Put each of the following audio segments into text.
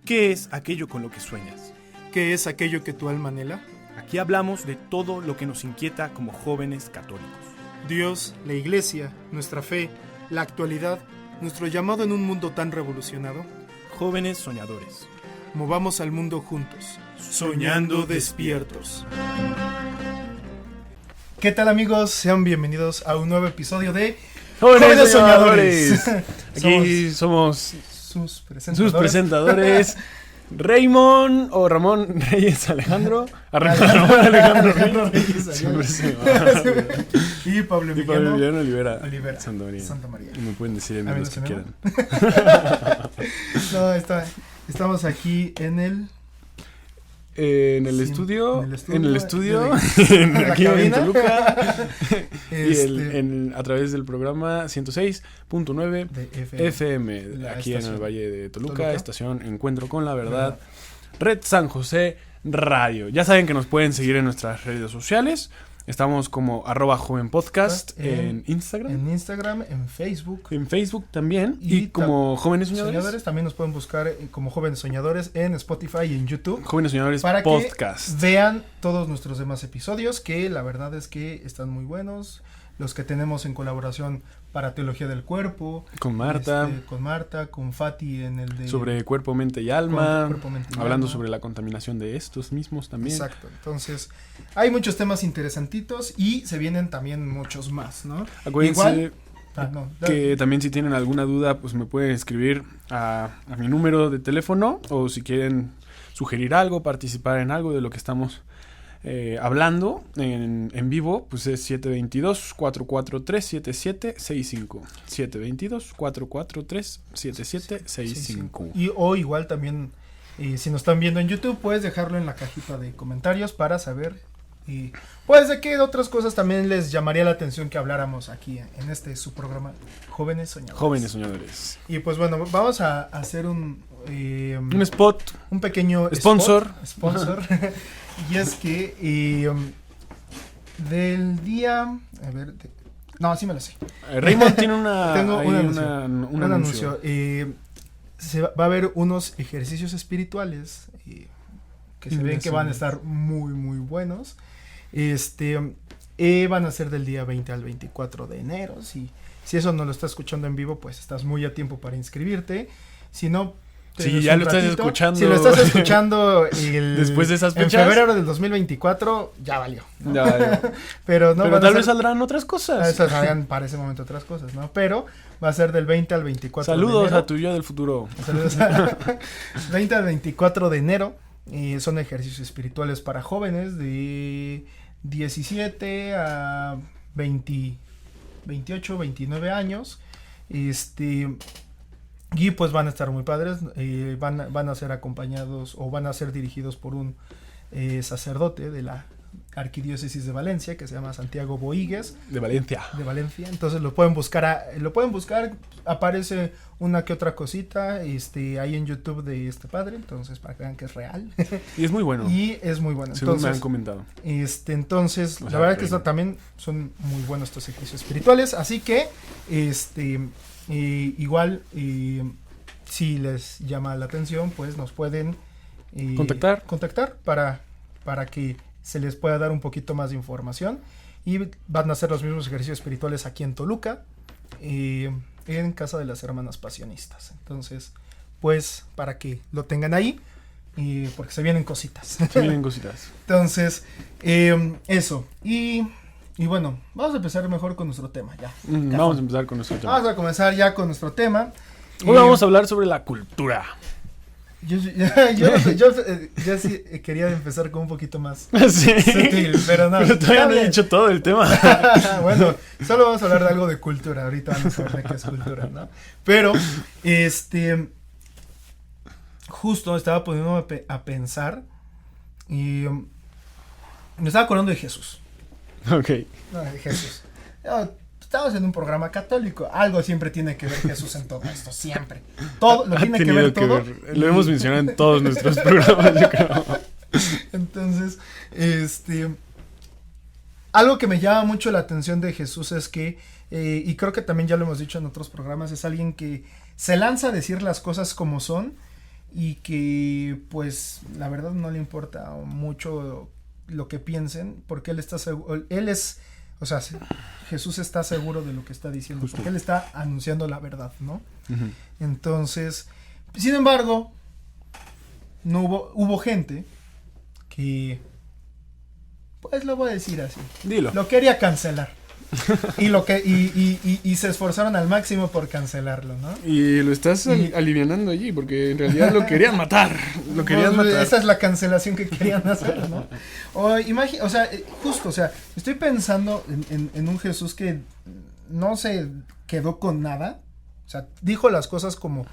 ¿Qué es aquello con lo que sueñas? ¿Qué es aquello que tu alma anhela? Aquí hablamos de todo lo que nos inquieta como jóvenes católicos. Dios, la Iglesia, nuestra fe, la actualidad, nuestro llamado en un mundo tan revolucionado. Jóvenes soñadores. Movamos al mundo juntos, soñando despiertos. ¿Qué tal, amigos? Sean bienvenidos a un nuevo episodio de Jóvenes Soñadores. Aquí somos sus presentadores. Raymond o Ramón Reyes Alejandro. Ramón Alejandro Reyes. Y Pablo Emiliano Olivera Santa María. Y me pueden decir en los que quieran. No, estamos aquí en el... En el estudio, aquí en Toluca, y a través del programa 106.9 de FM, aquí en el Valle de Toluca, estación Encuentro con la Verdad, Red San José Radio. Ya saben que nos pueden seguir en nuestras redes sociales. Estamos como @jovenpodcast en Instagram. En Instagram, en Facebook. En Facebook también. Y como Jóvenes Soñadores. También nos pueden buscar como Jóvenes Soñadores en Spotify y en YouTube. Jóvenes Soñadores para Podcast. Que vean todos nuestros demás episodios, que la verdad es que están muy buenos. Los que tenemos en colaboración para Teología del Cuerpo. Con Marta. Con Fati en el de... Sobre cuerpo, mente y alma. Hablando alma. sobre la contaminación de estos mismos también. Exacto. Entonces, hay muchos temas interesantitos y se vienen también muchos más, ¿no? Acuérdense que también si tienen alguna duda, pues me pueden escribir a mi número de teléfono, o si quieren sugerir algo, participar en algo de lo que estamos hablando en vivo, pues es 722-443-7765. 722-443-7765. O igual también, si nos están viendo en YouTube, puedes dejarlo en la cajita de comentarios para saber. Y pues de qué otras cosas también les llamaría la atención que habláramos aquí en su programa Jóvenes Soñadores. Jóvenes Soñadores. Y pues bueno, vamos a hacer un spot. Un pequeño sponsor. Y es que del día... A ver... No, sí me lo sé. Raymond tiene Tengo un anuncio. Va a haber unos ejercicios espirituales que se ven que van a estar muy, muy buenos. Van a ser del día 20 al 24 de enero. Si eso no lo estás escuchando en vivo, pues estás muy a tiempo para inscribirte. Si no... Sí, ya lo estás escuchando. Si lo estás escuchando después de esas fechas, en febrero del 2024, ya valió, ¿no? Ya valió. Pero tal vez saldrán otras cosas. Saldrán para ese momento otras cosas, ¿no? Pero va a ser del 20 al 24 Saludos de enero. a tu yo del futuro. Saludos. 20 al 24 de enero. Son ejercicios espirituales para jóvenes de 17 a 28, 29 años. Y pues van a estar muy padres, van a ser acompañados o van a ser dirigidos por un sacerdote de la Arquidiócesis de Valencia que se llama Santiago Boigues. De Valencia. Entonces lo pueden buscar, aparece una que otra cosita ahí en YouTube de este padre, entonces para que vean que es real. Y es muy bueno. Entonces, me han comentado. Entonces, la verdad que también son muy buenos estos ejercicios espirituales, así que igual si les llama la atención, pues nos pueden contactar para que se les pueda dar un poquito más de información. Y van a hacer los mismos ejercicios espirituales aquí en Toluca, en Casa de las Hermanas Pasionistas. Entonces, pues para que lo tengan ahí, porque se vienen cositas. Entonces, eso. Y bueno, vamos a empezar mejor con nuestro tema ya. Vamos a empezar con nuestro tema. Vamos a comenzar ya con nuestro tema. Hoy vamos a hablar sobre la cultura. Yo sí quería empezar con un poquito más sí. sutil, pero no. Pero todavía no he dicho todo el tema. Bueno, solo vamos a hablar de algo de cultura. Ahorita vamos a ver de qué es cultura, ¿no? Pero, justo estaba poniéndome a pensar y me estaba acordando de Jesús. Ok. No, de Jesús. Estamos en un programa católico. Algo siempre tiene que ver Jesús en todo esto. Siempre. Todo lo tiene que ver todo. Lo hemos mencionado en todos nuestros programas, yo creo. Entonces, algo que me llama mucho la atención de Jesús es que, y creo que también ya lo hemos dicho en otros programas, es alguien que se lanza a decir las cosas como son y que pues la verdad no le importa mucho lo que piensen, porque él está seguro, o sea, Jesús está seguro de lo que está diciendo, justo, porque él está anunciando la verdad, ¿no? Uh-huh. Entonces, sin embargo, hubo gente que, pues lo voy a decir así, dilo, lo quería cancelar. y se esforzaron al máximo por cancelarlo, ¿no? Y lo estás alivianando allí, porque en realidad lo querían matar. Lo querían matar. Esa es la cancelación que querían hacer, ¿no? O sea, justo, o sea, estoy pensando en un Jesús que no se quedó con nada. O sea, dijo las cosas como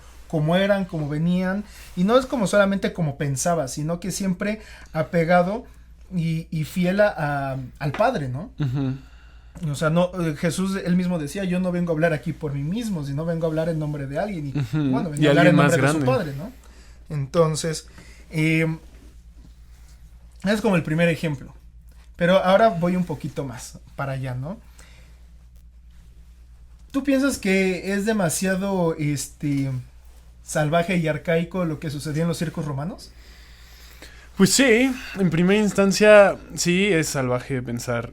eran, como venían. Y no es como solamente como pensaba, sino que siempre apegado y fiel al Padre, ¿no? Uh-huh. O sea, no, Jesús él mismo decía, yo no vengo a hablar aquí por mí mismo, sino vengo a hablar en nombre de alguien, y uh-huh, bueno, vengo a hablar en nombre de su Padre, ¿no? Entonces, es como el primer ejemplo, pero ahora voy un poquito más para allá, ¿no? ¿Tú piensas que es demasiado, salvaje y arcaico lo que sucedió en los circos romanos? Pues sí, en primera instancia, sí, es salvaje pensar,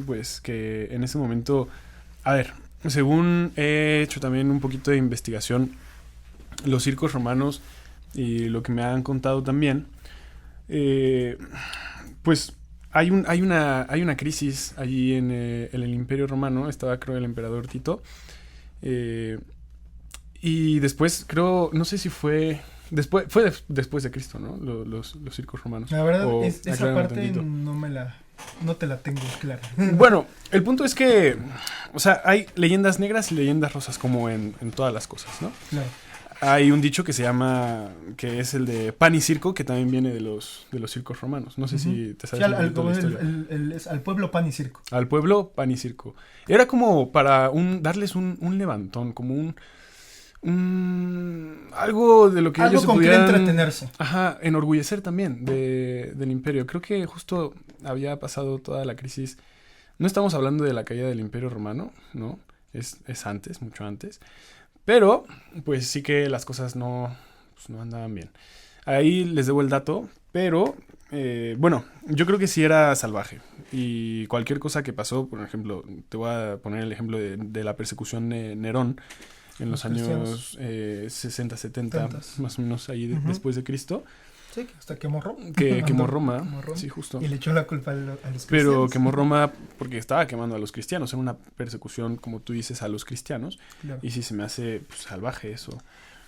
pues, que en ese momento, a ver, según he hecho también un poquito de investigación, los circos romanos y lo que me han contado también, pues hay una crisis allí en el Imperio Romano. Estaba, creo, el emperador Tito, y después, creo, no sé si fue después de Cristo, ¿no? Los circos romanos. La verdad, esa parte no te la tengo clara. Bueno, el punto es que, o sea, hay leyendas negras y leyendas rosas, como en todas las cosas, ¿no? Claro. Hay un dicho que se llama, que es el de pan y circo, que también viene de los circos romanos. No sé, uh-huh, si te sabes la historia. Al pueblo pan y circo. Al pueblo pan y circo. Era como para darles un levantón, como algo de lo que ellos se pudieran entretenerse. Ajá, enorgullecer también del imperio. Creo que justo había pasado toda la crisis. No estamos hablando de la caída del Imperio Romano, ¿no? Es antes, mucho antes. Pero, pues sí que las cosas no andaban bien. Ahí les debo el dato, pero, bueno, yo creo que sí era salvaje. Y cualquier cosa que pasó, por ejemplo, te voy a poner el ejemplo de la persecución de Nerón en los años 60, 70, más o menos ahí uh-huh, después de Cristo. Sí, hasta quemó Roma. Quemó Roma, sí, justo. Y le echó la culpa a los cristianos. Pero quemó Roma porque estaba quemando a los cristianos. Era una persecución, como tú dices, a los cristianos. Claro. Y sí se me hace, pues, salvaje eso.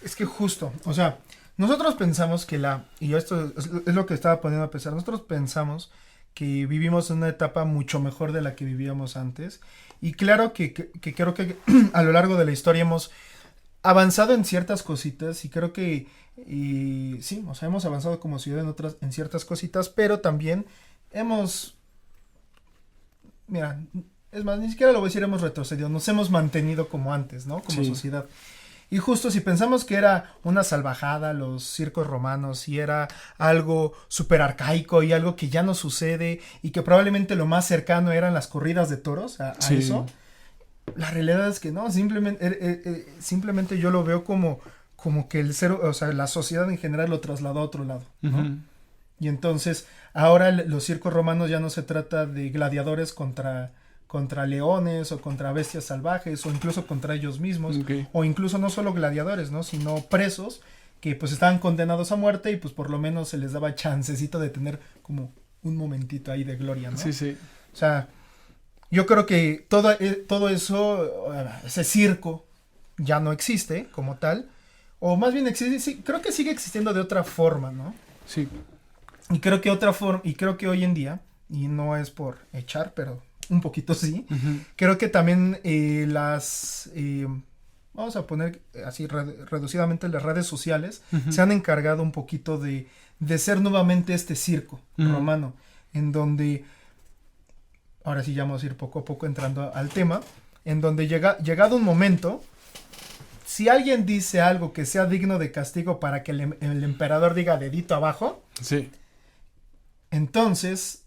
Es que justo, o sea, nosotros pensamos que y esto es lo que estaba poniendo a pensar, nosotros pensamos que vivimos en una etapa mucho mejor de la que vivíamos antes. Y claro que creo que a lo largo de la historia hemos avanzado en ciertas cositas, y creo que sí, o sea, hemos avanzado como ciudad en ciertas cositas, pero también mira, es más, ni siquiera lo voy a decir hemos retrocedido, nos hemos mantenido como antes, ¿no? Como sociedad. Y justo si pensamos que era una salvajada los circos romanos y era algo súper arcaico y algo que ya no sucede y que probablemente lo más cercano eran las corridas de toros a eso, la realidad es que no, simplemente yo lo veo como que o sea, la sociedad en general lo trasladó a otro lado, ¿no? Uh-huh. Y entonces ahora los circos romanos ya no se trata de gladiadores contra leones o contra bestias salvajes o incluso contra ellos mismos, okay, o incluso no solo gladiadores, ¿no? Sino presos que pues estaban condenados a muerte y pues por lo menos se les daba chancecito de tener como un momentito ahí de gloria, ¿no? Sí, sí. O sea, yo creo que todo eso, ese circo ya no existe como tal, o más bien existe, sí, creo que sigue existiendo de otra forma, ¿no? Sí. Y creo que hoy en día, y no es por echar, pero un poquito sí, uh-huh, creo que también vamos a poner así reducidamente, las redes sociales, uh-huh, se han encargado un poquito de ser nuevamente este circo, uh-huh, romano, en donde, ahora sí ya vamos a ir poco a poco entrando al tema, en donde llegado un momento, si alguien dice algo que sea digno de castigo para que el emperador diga dedito abajo, sí, entonces,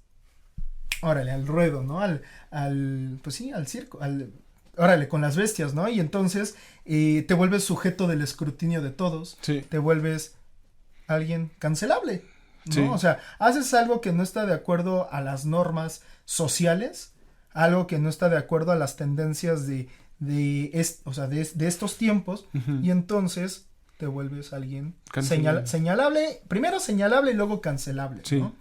órale, al ruedo, ¿no? Pues sí, al circo, órale, con las bestias, ¿no? Y entonces te vuelves sujeto del escrutinio de todos, sí, te vuelves alguien cancelable, ¿no? Sí. O sea, haces algo que no está de acuerdo a las normas sociales, algo que no está de acuerdo a las tendencias de estos tiempos, y entonces te vuelves alguien señalable, primero señalable y luego cancelable, sí. ¿no?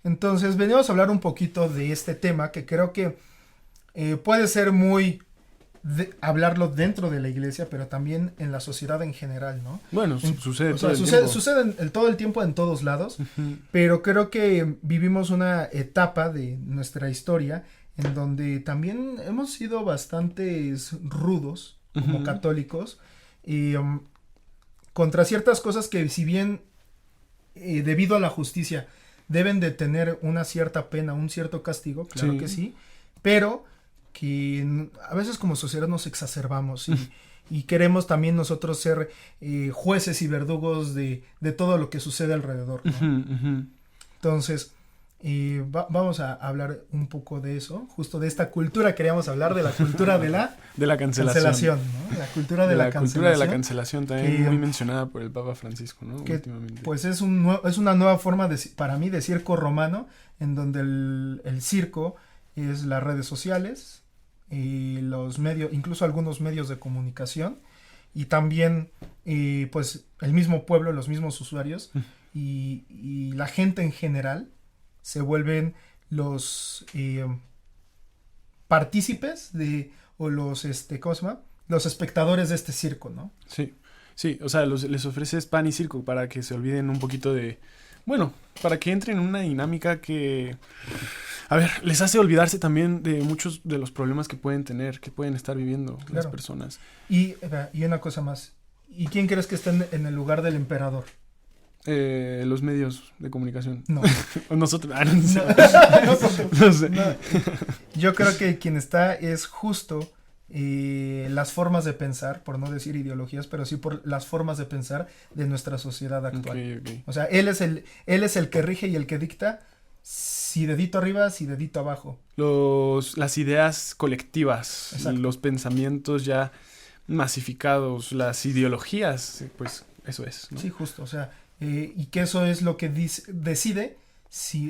Entonces venimos a hablar un poquito de este tema que creo que puede ser muy hablarlo dentro de la iglesia, pero también en la sociedad en general, ¿no? Bueno, sucede todo el tiempo en todos lados, pero creo que vivimos una etapa de nuestra historia en donde también hemos sido bastante rudos como católicos y contra ciertas cosas que, si bien debido a la justicia deben de tener una cierta pena, un cierto castigo, claro que sí, pero que a veces como sociedad nos exacerbamos y queremos también nosotros ser jueces y verdugos de todo lo que sucede alrededor, ¿no? Entonces, vamos a hablar un poco de eso, justo de esta cultura. Queríamos hablar de la cultura de la cancelación, ¿no? La cultura de la cancelación. Cultura de la cancelación también muy mencionada por el Papa Francisco, ¿no? Últimamente. Pues es una nueva forma para mí de circo romano, en donde el circo es las redes sociales y los medios, incluso algunos medios de comunicación, y también pues el mismo pueblo, los mismos usuarios y la gente en general se vuelven los partícipes o los ¿cómo se llama? Los espectadores de este circo, ¿no? Sí, o sea, les ofreces pan y circo para que se olviden un poquito bueno, para que entren en una dinámica que, a ver, les hace olvidarse también de muchos de los problemas que pueden tener, que pueden estar viviendo las personas. Y una cosa más, ¿y quién crees que está en el lugar del emperador? Los medios de comunicación. No. Nosotros. No sé. No. Yo creo que quien está es justo las formas de pensar, por no decir ideologías, pero sí por las formas de pensar de nuestra sociedad actual. Okay. O sea, él es el que rige y el que dicta, si dedito arriba, si dedito abajo. Las ideas colectivas, los pensamientos ya masificados, las ideologías, pues eso es, ¿no? Sí, justo, o sea, y que eso es lo que decide,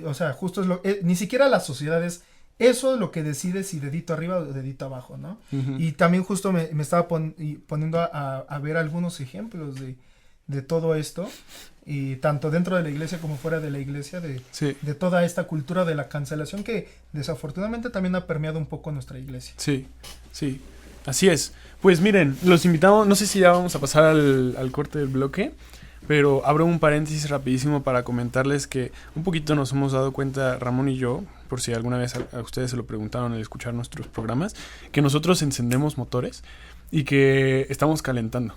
o sea, justo es ni siquiera las sociedades, eso es lo que decide si dedito arriba o dedito abajo, ¿no? Y también justo me estaba poniendo a ver algunos ejemplos de todo esto, y tanto dentro de la iglesia como fuera de la iglesia, de toda esta cultura de la cancelación que desafortunadamente también ha permeado un poco nuestra iglesia. Sí, así es. Pues miren, los invitamos, no sé si ya vamos a pasar al corte del bloque, pero abro un paréntesis rapidísimo para comentarles que un poquito nos hemos dado cuenta, Ramón y yo, por si alguna vez a ustedes se lo preguntaron al escuchar nuestros programas, que nosotros encendemos motores y que estamos calentando,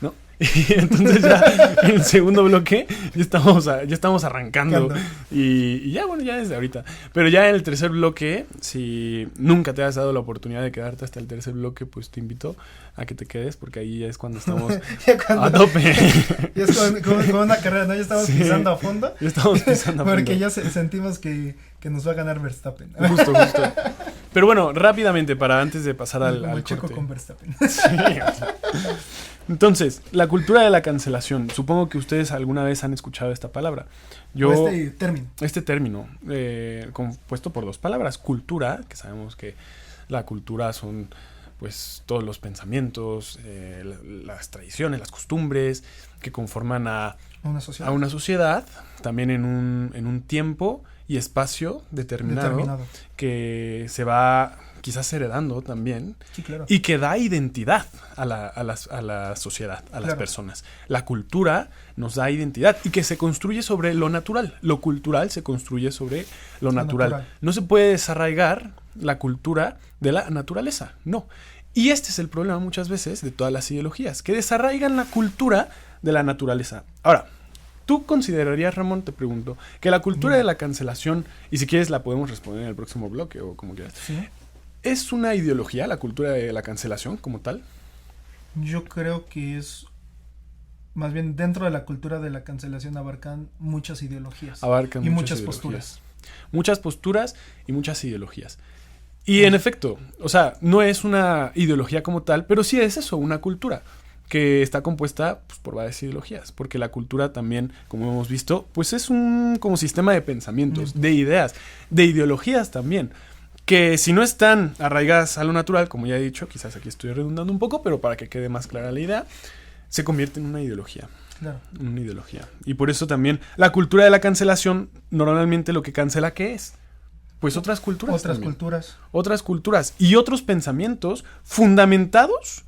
¿no? Y entonces ya en el segundo bloque ya estamos arrancando y ya, bueno, ya desde ahorita, pero ya en el tercer bloque, si nunca te has dado la oportunidad de quedarte hasta el tercer bloque, pues te invito a que te quedes, porque ahí ya es cuando estamos a tope. Ya es como una carrera, ¿no? Ya estamos pisando a fondo. Ya estamos pisando a fondo. Porque ya sentimos que nos va a ganar Verstappen. Justo. Pero bueno, rápidamente, para antes de pasar al corte. Checo con Verstappen. Sí. Entonces, la cultura de la cancelación. Supongo que ustedes alguna vez han escuchado esta palabra. Este término, compuesto por dos palabras. Cultura, que sabemos que la cultura son pues todos los pensamientos, las tradiciones, las costumbres que conforman a una sociedad, también en un tiempo y espacio determinado. Que se va quizás heredando también, sí, claro. Y que da identidad a la sociedad, a las personas. La cultura nos da identidad y que se construye sobre lo natural. Lo cultural se construye sobre lo natural. No se puede desarraigar la cultura de la naturaleza, no. Y este es el problema muchas veces de todas las ideologías, que desarraigan la cultura de la naturaleza. Ahora, ¿tú considerarías, Ramón, te pregunto, que la cultura de la cancelación, y si quieres la podemos responder en el próximo bloque o como quieras, ¿sí? ¿Es una ideología la cultura de la cancelación como tal? Yo creo que es, más bien dentro de la cultura de la cancelación abarcan muchas ideologías. Y muchas posturas. Muchas posturas y muchas ideologías. Y en efecto, o sea, no es una ideología como tal, pero sí es eso, una cultura. que está compuesta pues, por varias ideologías, porque la cultura también, como hemos visto, pues es un como sistema de pensamientos, de ideas, de ideologías también, que si no están arraigadas a lo natural, como ya he dicho, quizás aquí estoy redundando un poco, pero para que quede más clara la idea, se convierte en una ideología. Claro. Una ideología. Y por eso también la cultura de la cancelación, normalmente lo que cancela, ¿qué es? Pues otras culturas. Otras culturas y otros pensamientos fundamentados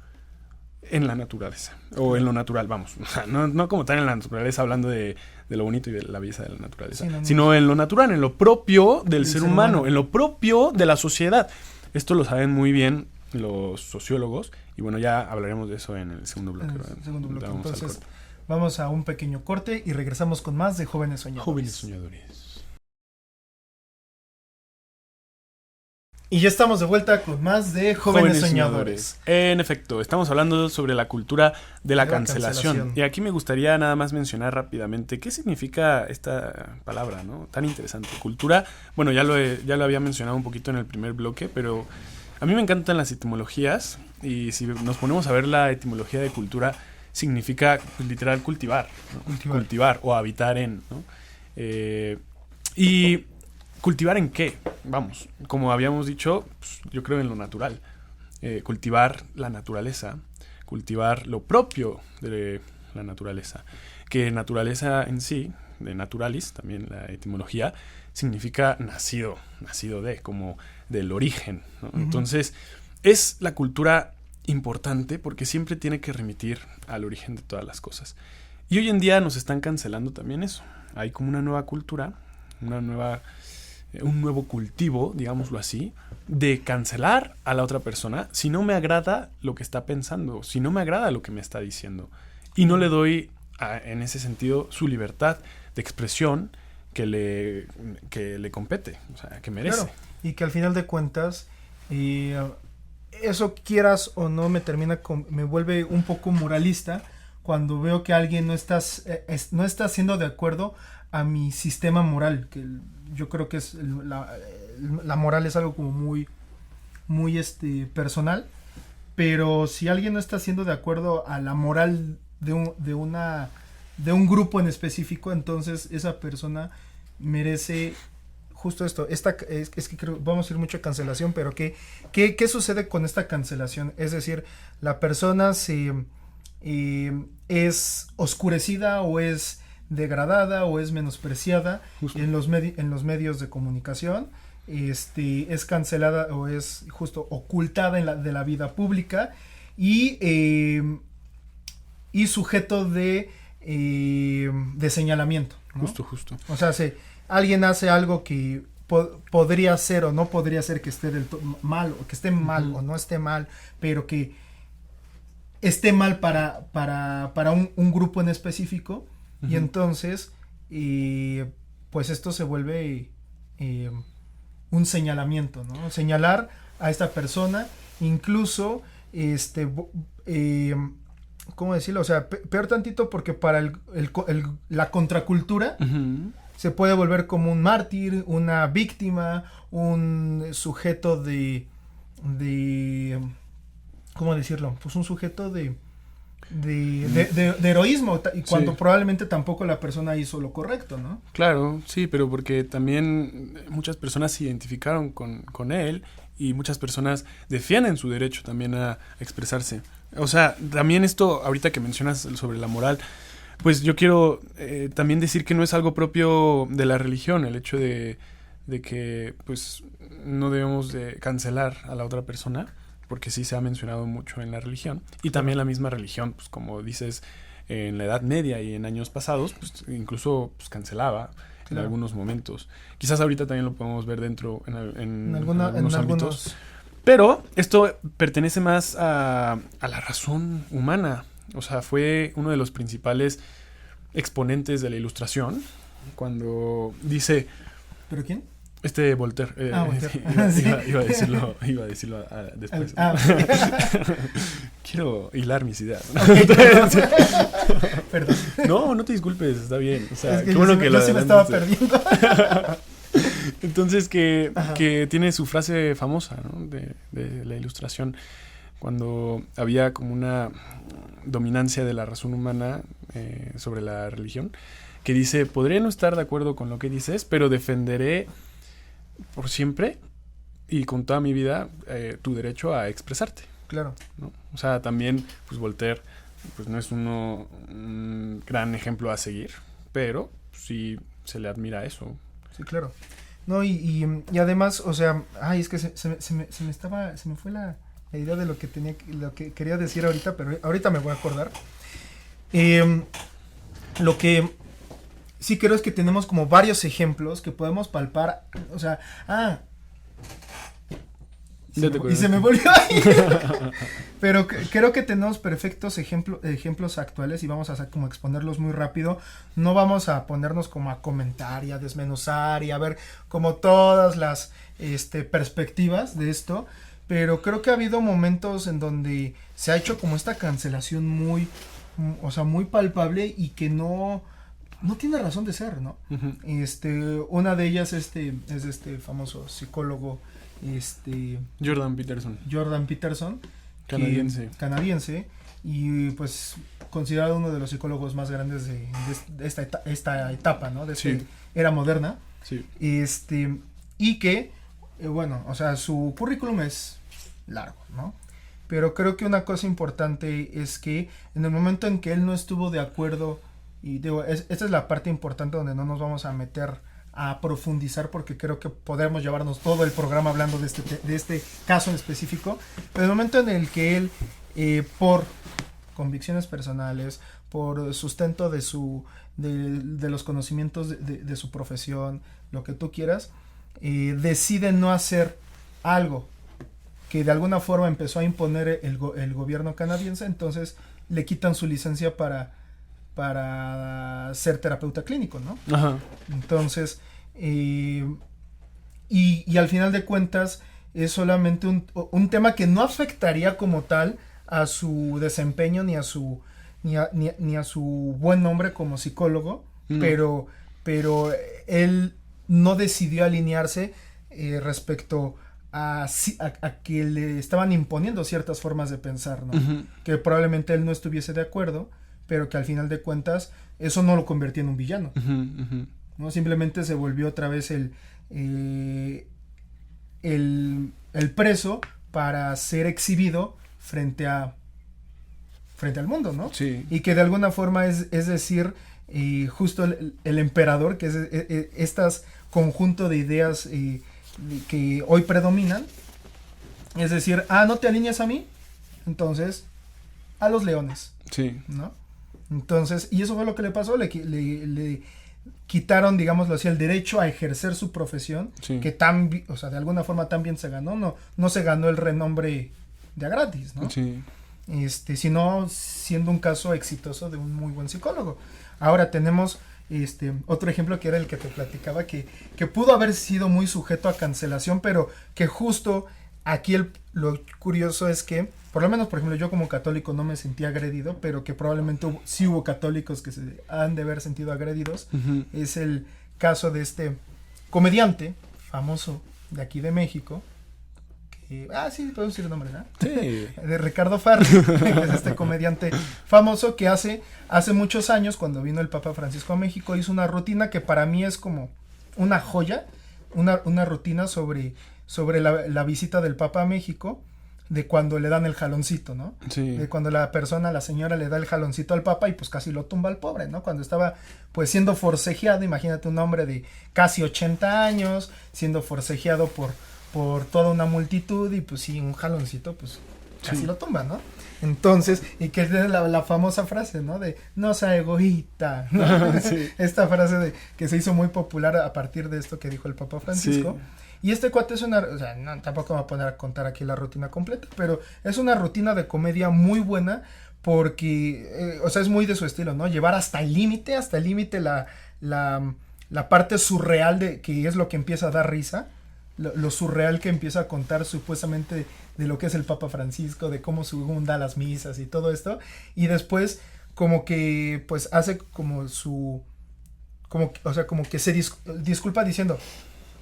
en la naturaleza, o en lo natural, vamos, no como tal en la naturaleza hablando de lo bonito y de la belleza de la naturaleza, sí, sino en lo natural, en lo propio del ser humano, en lo propio de la sociedad. Esto lo saben muy bien los sociólogos, y bueno, ya hablaremos de eso en el segundo bloque. Entonces, vamos a un pequeño corte y regresamos con más de Jóvenes Soñadores. Jóvenes Soñadores. Y ya estamos de vuelta con más de Jóvenes Soñadores. En efecto, estamos hablando sobre la cultura de la cancelación. Y aquí me gustaría nada más mencionar rápidamente qué significa esta palabra, ¿no? Tan interesante. Cultura, bueno, ya lo había mencionado un poquito en el primer bloque, pero a mí me encantan las etimologías, y si nos ponemos a ver la etimología de cultura, significa pues, literal cultivar, ¿no? Cultivar o habitar en, ¿no? Y ¿cultivar en qué? Vamos, como habíamos dicho, pues, yo creo en lo natural. Cultivar la naturaleza, cultivar lo propio de la naturaleza. Que naturaleza en sí, de naturalis, también la etimología, significa nacido de, como del origen, ¿no? Uh-huh. Entonces, es la cultura importante porque siempre tiene que remitir al origen de todas las cosas. Y hoy en día nos están cancelando también eso. Hay como una nueva cultura, un nuevo cultivo, digámoslo así, de cancelar a la otra persona si no me agrada lo que está pensando, si no me agrada lo que me está diciendo. Y no le doy, en ese sentido, su libertad de expresión que le compete, o sea, que merece. Claro, y que al final de cuentas, eso quieras o no, me vuelve un poco moralista cuando veo que alguien no está siendo de acuerdo a mi sistema moral, que yo creo que es la moral es algo como muy personal, pero si alguien no está siendo de acuerdo a la moral de un grupo en específico, entonces esa persona merece justo esto. Es que creo, vamos a ir mucho a cancelación, pero ¿qué sucede con esta cancelación? Es decir, la persona es oscurecida o es degradada o es menospreciada en los medios de comunicación, es cancelada o es justo ocultada de la vida pública y sujeto de señalamiento, ¿no? Justo. O sea, si alguien hace algo que podría ser o no podría ser que esté mal, o que esté mal o no esté mal, pero que esté mal para un grupo en específico. Y entonces, pues esto se vuelve un señalamiento, ¿no? Señalar a esta persona, incluso, ¿cómo decirlo? O sea, peor tantito porque para la contracultura se puede volver como un mártir, una víctima, un sujeto de ¿cómo decirlo? Pues un sujeto de heroísmo, y cuando probablemente tampoco la persona hizo lo correcto, ¿no? Claro, sí, pero porque también muchas personas se identificaron con él y muchas personas defienden su derecho también a expresarse. O sea, también esto, ahorita que mencionas sobre la moral, pues yo quiero también decir que no es algo propio de la religión, el hecho de que pues no debemos de cancelar a la otra persona, porque sí se ha mencionado mucho en la religión, y también la misma religión, pues como dices, en la Edad Media y en años pasados, pues incluso pues, cancelaba en algunos momentos. Quizás ahorita también lo podemos ver dentro en algunos ámbitos. Pero esto pertenece más a la razón humana. O sea, fue uno de los principales exponentes de la Ilustración, cuando dice... ¿Pero quién? Voltaire. Voltaire. Iba a decirlo después. Quiero hilar mis ideas, ¿no? Okay. Perdón. No te disculpes, está bien. O sea, es que qué bueno que yo sí me estaba perdiendo. Entonces que tiene su frase famosa, ¿no? de la Ilustración, cuando había como una dominancia de la razón humana sobre la religión, que dice, podría no estar de acuerdo con lo que dices, pero defenderé por siempre y con toda mi vida tu derecho a expresarte. Claro. ¿No? O sea, también, pues Voltaire, pues no es un gran ejemplo a seguir, pero sí se le admira eso. Sí, claro. No, y además, o sea, es que se me fue la idea de lo que quería decir ahorita, pero ahorita me voy a acordar. Lo que sí creo es que tenemos como varios ejemplos que podemos palpar, o sea, y se me volvió ahí. Pero creo que tenemos perfectos ejemplos actuales y vamos a como exponerlos muy rápido. No vamos a ponernos como a comentar y a desmenuzar y a ver como todas las perspectivas de esto. Pero creo que ha habido momentos en donde se ha hecho como esta cancelación muy palpable y que no tiene razón de ser, ¿no? Uh-huh. Una de ellas es este famoso psicólogo Jordan Peterson, canadiense, y pues considerado uno de los psicólogos más grandes de esta etapa, ¿no? De esta era moderna. Sí. Y que bueno, o sea, su currículum es largo, ¿no? Pero creo que una cosa importante es que en el momento en que él no estuvo de acuerdo, y digo, esta es la parte importante donde no nos vamos a meter a profundizar porque creo que podemos llevarnos todo el programa hablando de este caso en específico, pero el momento en el que él, por convicciones personales, por sustento de los conocimientos de su profesión, lo que tú quieras, decide no hacer algo que de alguna forma empezó a imponer el gobierno canadiense, entonces le quitan su licencia para ser terapeuta clínico, ¿no? Ajá. Entonces, y al final de cuentas es solamente un tema que no afectaría como tal a su desempeño ni a su buen nombre como psicólogo, pero él no decidió alinearse respecto a que le estaban imponiendo ciertas formas de pensar, ¿no? Uh-huh. Que probablemente él no estuviese de acuerdo, pero que al final de cuentas eso no lo convertía en un villano. Uh-huh, uh-huh. ¿No? Simplemente se volvió otra vez el preso para ser exhibido frente al mundo, ¿no? Sí. Y que de alguna forma es decir, justo el emperador, que es estas conjunto de ideas que hoy predominan, es decir, no te alineas a mí, entonces a los leones. Sí. ¿No? Entonces, y eso fue lo que le pasó, le quitaron, digámoslo así, el derecho a ejercer su profesión, sí, que o sea, de alguna forma tan bien se ganó, no se ganó el renombre de a gratis, ¿no? Sí. Sino siendo un caso exitoso de un muy buen psicólogo. Ahora tenemos otro ejemplo que era el que te platicaba, que pudo haber sido muy sujeto a cancelación, pero que justo aquí lo curioso es que, por lo menos, por ejemplo, yo como católico no me sentí agredido, pero que probablemente sí hubo católicos que se han de haber sentido agredidos. Uh-huh. Es el caso de este comediante famoso de aquí de México, sí, podemos decir el nombre, ¿no? Sí. De Ricardo Farri, que es este comediante famoso que hace muchos años, cuando vino el Papa Francisco a México, hizo una rutina que para mí es como una joya, una rutina sobre la visita del Papa a México, de cuando le dan el jaloncito, ¿no? Sí. De cuando la señora le da el jaloncito al Papa y pues casi lo tumba al pobre, ¿no? Cuando estaba pues siendo forcejeado, imagínate un hombre de casi 80 años, siendo forcejeado por toda una multitud y pues sí, un jaloncito pues casi lo tumba, ¿no? Entonces, y que es la famosa frase, ¿no? De no sea egoísta, ¿no? Sí. Esta frase que se hizo muy popular a partir de esto que dijo el Papa Francisco. Sí. Y este cuate es tampoco me voy a poner a contar aquí la rutina completa, pero es una rutina de comedia muy buena porque, es muy de su estilo, ¿no? Llevar hasta el límite la parte surreal de que es lo que empieza a dar risa, lo surreal que empieza a contar supuestamente de lo que es el Papa Francisco, de cómo según da las misas y todo esto, y después como que pues hace como que se disculpa diciendo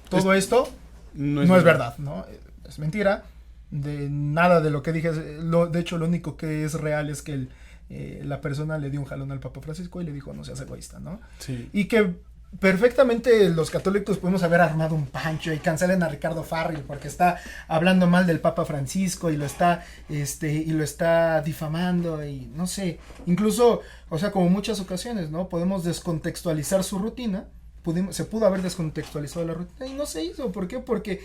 todo esto no es verdad, ¿no? Es mentira, de nada de lo que dije, de hecho lo único que es real es que la persona le dio un jalón al Papa Francisco y le dijo no seas egoísta, ¿no? Sí. Y que perfectamente los católicos podemos haber armado un pancho y cancelen a Ricardo Farrell porque está hablando mal del Papa Francisco y lo está difamando y no sé, incluso, o sea, como muchas ocasiones, ¿no? Podemos descontextualizar su rutina, se pudo haber descontextualizado la rutina y no se hizo. ¿Por qué? Porque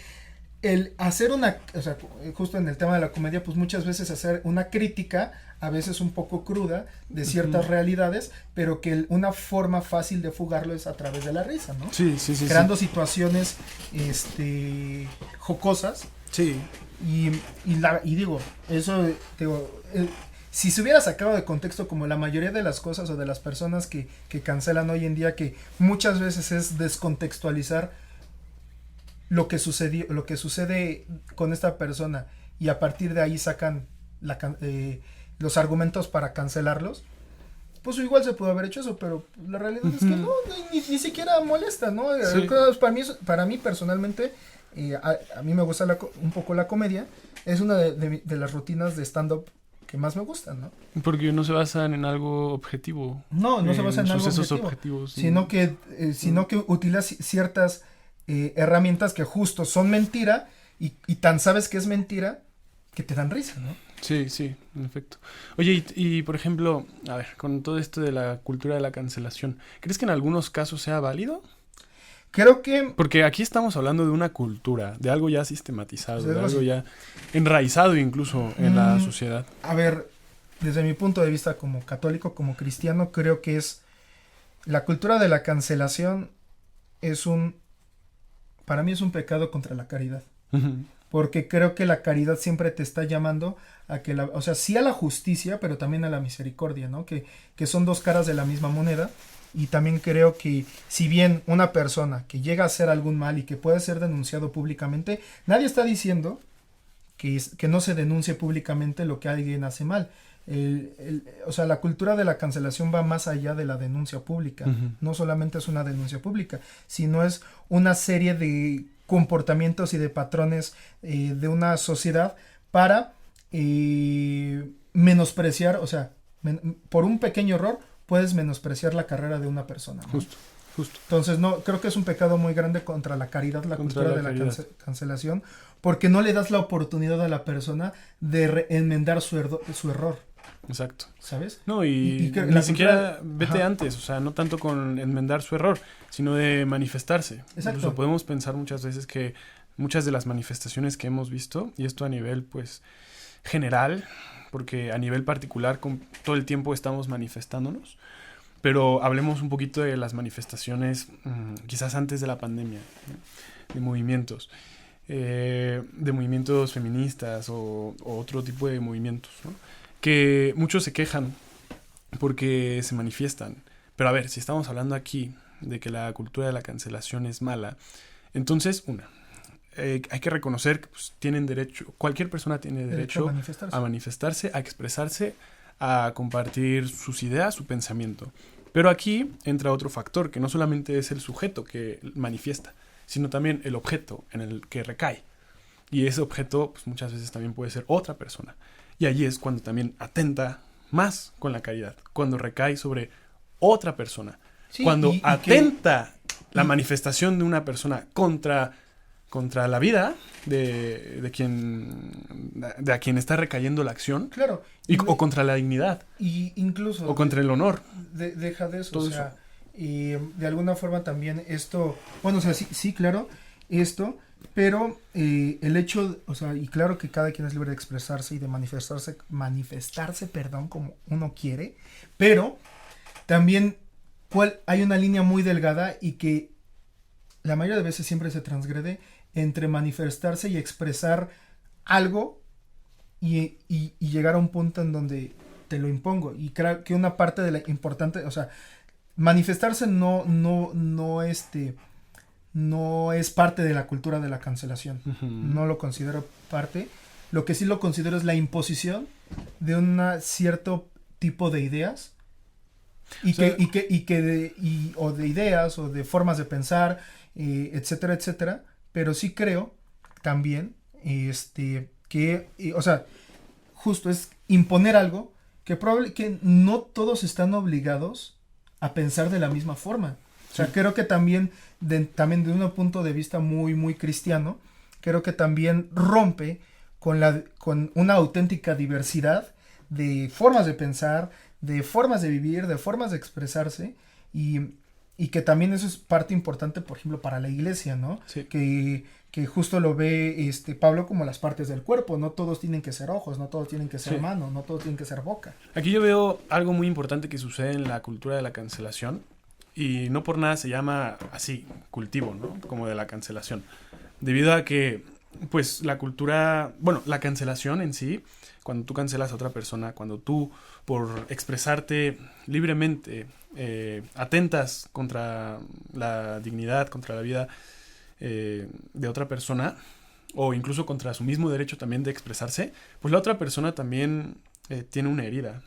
el hacer o sea, justo en el tema de la comedia, pues muchas veces hacer una crítica, a veces un poco cruda, de ciertas realidades, pero que una forma fácil de fugarlo es a través de la risa, ¿no? Sí. Creando situaciones, jocosas. Sí. Y digo, eso, si se hubiera sacado de contexto como la mayoría de las cosas o de las personas que cancelan hoy en día, que muchas veces es descontextualizar lo que sucede con esta persona y a partir de ahí sacan los argumentos para cancelarlos, pues igual se pudo haber hecho eso, pero la realidad es que no, ni siquiera molesta, ¿no? Sí. Para mí personalmente, a mí me gusta un poco la comedia, es una de las rutinas de stand-up que más me gustan, ¿no? Porque no se basan en algo objetivo. No se basan en algo objetivo, objetivos, sino que utiliza ciertas herramientas que justo son mentira y tan sabes que es mentira que te dan risa, ¿no? Sí, en efecto. Oye, y por ejemplo, a ver, con todo esto de la cultura de la cancelación, ¿crees que en algunos casos sea válido? Creo que... Porque aquí estamos hablando de una cultura, de algo ya sistematizado, de algo ya enraizado incluso en la sociedad. A ver, desde mi punto de vista como católico, como cristiano, creo que la cultura de la cancelación para mí es un pecado contra la caridad. Uh-huh. Porque creo que la caridad siempre te está llamando a que o sea, sí a la justicia, pero también a la misericordia, ¿no? Que son dos caras de la misma moneda. Y también creo que si bien una persona que llega a hacer algún mal y que puede ser denunciado públicamente, nadie está diciendo que no se denuncie públicamente lo que alguien hace mal. O sea, la cultura de la cancelación va más allá de la denuncia pública. Uh-huh. No solamente es una denuncia pública, sino es una serie de comportamientos y de patrones de una sociedad para menospreciar, o sea, por un pequeño error puedes menospreciar la carrera de una persona, ¿no? Justo. Entonces, no, creo que es un pecado muy grande contra la caridad, la cultura de la cancelación, porque no le das la oportunidad a la persona de enmendar su error. Exacto. ¿Sabes? No, y ni siquiera vete antes, o sea, no tanto con enmendar su error, sino de manifestarse. Exacto. Incluso podemos pensar muchas veces que muchas de las manifestaciones que hemos visto, y esto a nivel, pues, general, porque a nivel particular todo el tiempo estamos manifestándonos, pero hablemos un poquito de las manifestaciones quizás antes de la pandemia, ¿no? De movimientos feministas o otro tipo de movimientos, ¿no? Que muchos se quejan porque se manifiestan. Pero a ver, si estamos hablando aquí de que la cultura de la cancelación es mala, entonces, hay que reconocer que pues, tienen derecho, cualquier persona tiene derecho a manifestarse, a expresarse, a compartir sus ideas, su pensamiento. Pero aquí entra otro factor, que no solamente es el sujeto que manifiesta, sino también el objeto en el que recae. Y ese objeto pues, muchas veces también puede ser otra persona. Y allí es cuando también atenta más con la caridad, cuando recae sobre otra persona. Sí, cuando atenta la manifestación de una persona contra la vida de a quien está recayendo la acción. Claro. O contra la dignidad. Y incluso. O contra el honor. Deja de eso. O sea, y de alguna forma también esto. Bueno, o sea, sí, claro, esto. Pero el hecho, o sea, y claro que cada quien es libre de expresarse y de manifestarse, como uno quiere, pero también hay una línea muy delgada y que la mayoría de veces siempre se transgrede entre manifestarse y expresar algo y llegar a un punto en donde te lo impongo. Y creo que una parte de la importante, o sea, manifestarse no es parte de la cultura de la cancelación. Uh-huh. No lo considero parte. Lo que sí lo considero es la imposición de un cierto tipo de ideas o de ideas o de formas de pensar, etcétera, etcétera. Pero sí creo también que, o sea, justo es imponer algo que no todos están obligados a pensar de la misma forma. O sea, creo que también de un punto de vista muy, muy cristiano, creo que también rompe con una auténtica diversidad de formas de pensar, de formas de vivir, de formas de expresarse, y que también eso es parte importante, por ejemplo, para la iglesia, ¿no? Sí. Que justo lo ve Pablo como las partes del cuerpo. No todos tienen que ser ojos, no todos tienen que ser manos, no todos tienen que ser boca. Aquí yo veo algo muy importante que sucede en la cultura de la cancelación, y no por nada se llama así, cultivo, ¿no? Como de la cancelación. Debido a que, pues, la cultura, bueno, la cancelación en sí, cuando tú cancelas a otra persona, cuando tú, por expresarte libremente, atentas contra la dignidad, contra la vida de otra persona, o incluso contra su mismo derecho también de expresarse, pues la otra persona también tiene una herida,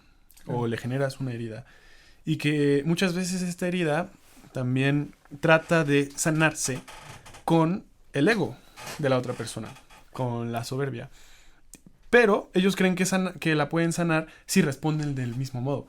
o le generas una herida. Y que muchas veces esta herida también trata de sanarse con el ego de la otra persona, con la soberbia. Pero ellos creen que la pueden sanar si responden del mismo modo.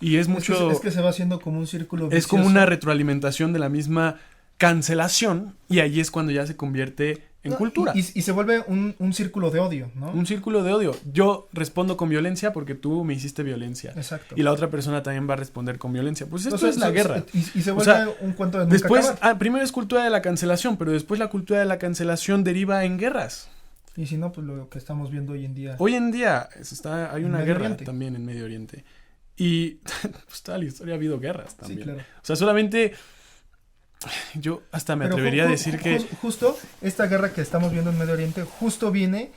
Y es mucho... Es que se va haciendo como un círculo vicioso. Es como una retroalimentación de la misma cancelación, y ahí es cuando ya se convierte en cultura. Y se vuelve un círculo de odio, ¿no? Un círculo de odio. Yo respondo con violencia porque tú me hiciste violencia. Exacto. Y la otra persona también va a responder con violencia. Pues esto es la guerra. Y se vuelve un cuento de nunca después, acabar. Primero es cultura de la cancelación, pero después la cultura de la cancelación deriva en guerras. Y si no, pues lo que estamos viendo hoy en día. Hoy en día hay una guerra Oriente. también en Medio Oriente. Y pues toda la historia ha habido guerras también. Sí, claro. O sea, solamente... Yo hasta me atrevería a decir que... Justo esta guerra que estamos viendo en Medio Oriente, justo viene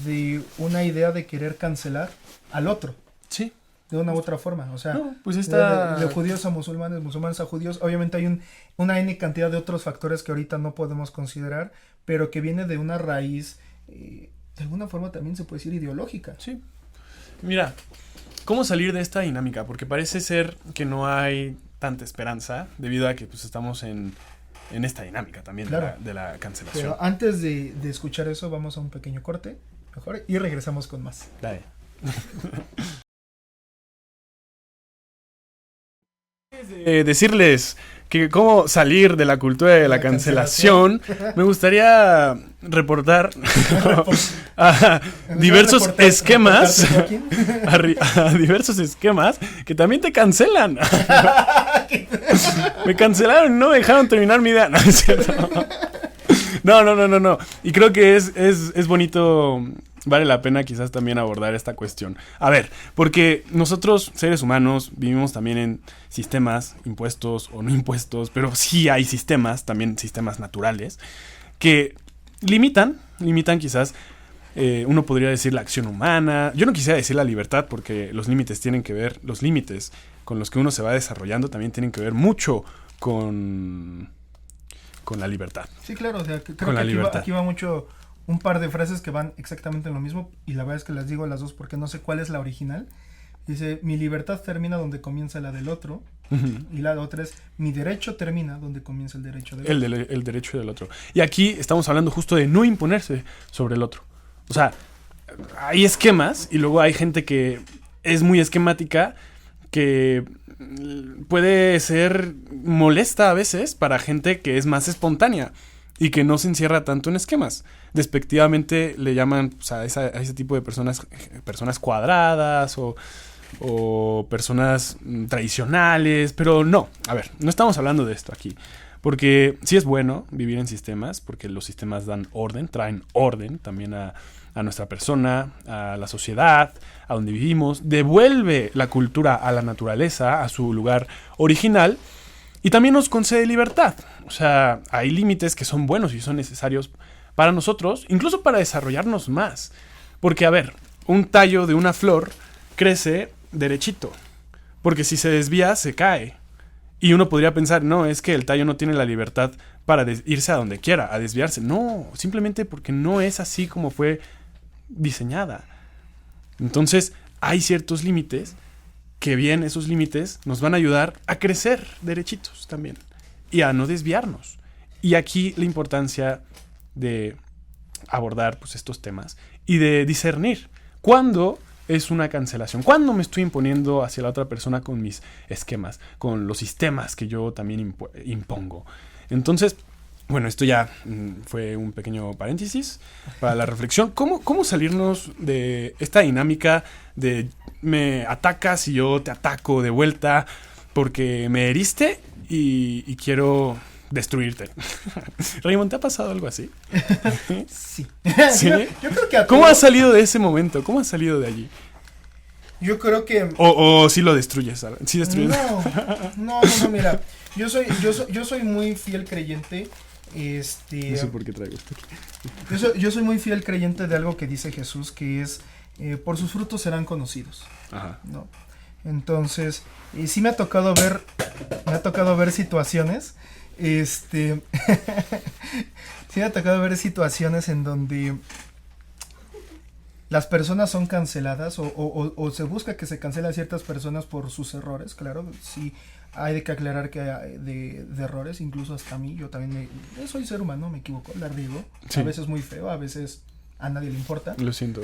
de una idea de querer cancelar al otro. Sí. De una u otra forma. O sea, no, pues de judíos a musulmanes, musulmanes a judíos. Obviamente hay una N cantidad de otros factores que ahorita no podemos considerar, pero que viene de una raíz, de alguna forma también se puede decir ideológica. Sí. Mira, ¿cómo salir de esta dinámica? Porque parece ser que no hay tanta esperanza, debido a que pues estamos en esta dinámica también, claro, de la cancelación. Pero antes de escuchar eso, vamos a un pequeño corte, mejor, y regresamos con más. Dale. Decirles que cómo salir de la cultura de la cancelación, me gustaría reportar a diversos esquemas, a diversos esquemas que también te cancelan. Me cancelaron, no me dejaron terminar mi idea. No, es cierto. No. Y creo que es bonito, vale la pena quizás también abordar esta cuestión. A ver, porque nosotros, seres humanos, vivimos también en sistemas, impuestos o no impuestos, pero sí hay sistemas, también sistemas naturales, que limitan quizás, uno podría decir la acción humana. Yo no quisiera decir la libertad, porque los límites con los que uno se va desarrollando también tienen que ver mucho con la libertad. Sí, claro, o sea, creo que aquí va mucho un par de frases que van exactamente en lo mismo, y la verdad es que las digo las dos porque no sé cuál es la original. Dice, mi libertad termina donde comienza la del otro, y la otra es, mi derecho termina donde comienza el derecho del otro. El derecho del otro. Y aquí estamos hablando justo de no imponerse sobre el otro. O sea, hay esquemas, y luego hay gente que es muy esquemática, que puede ser molesta a veces para gente que es más espontánea y que no se encierra tanto en esquemas. Despectivamente le llaman, o sea, a ese tipo de personas cuadradas o personas tradicionales, pero no, a ver, no estamos hablando de esto aquí, porque sí es bueno vivir en sistemas, porque los sistemas dan orden, traen orden también a nuestra persona, a la sociedad, a donde vivimos, devuelve la cultura a la naturaleza, a su lugar original, y también nos concede libertad. O sea, hay límites que son buenos y son necesarios para nosotros, incluso para desarrollarnos más. Porque, a ver, un tallo de una flor crece derechito, porque si se desvía, se cae. Y uno podría pensar, no, es que el tallo no tiene la libertad para irse a donde quiera, a desviarse. No, simplemente porque no es así como fue diseñada. Entonces, hay ciertos límites que bien esos límites nos van a ayudar a crecer derechitos también y a no desviarnos. Y aquí la importancia de abordar pues estos temas y de discernir cuándo es una cancelación? ¿Cuándo me estoy imponiendo hacia la otra persona con mis esquemas, con los sistemas que yo también impongo? Entonces, bueno, esto ya fue un pequeño paréntesis para la reflexión. ¿Cómo salirnos de esta dinámica de me atacas y yo te ataco de vuelta porque me heriste y quiero destruirte? Raymond, ¿te ha pasado algo así? Sí. ¿Sí? Yo creo que ¿Cómo has salido de ese momento? ¿Cómo has salido de allí? Yo creo que... O si lo destruyes, ¿sabes? ¿Sí destruyes? No, mira. Yo soy muy fiel creyente. No sé por qué traigo esto aquí. Yo soy muy fiel creyente de algo que dice Jesús, que es por sus frutos serán conocidos. Ajá. ¿No? Entonces, sí me ha tocado ver situaciones, sí me ha tocado ver situaciones en donde las personas son canceladas o se busca que se cancelen a ciertas personas por sus errores. Claro, sí hay que aclarar que hay de errores, incluso hasta mí, yo también soy ser humano, me equivoco, la riego, sí. A veces muy feo, a veces a nadie le importa. Lo siento.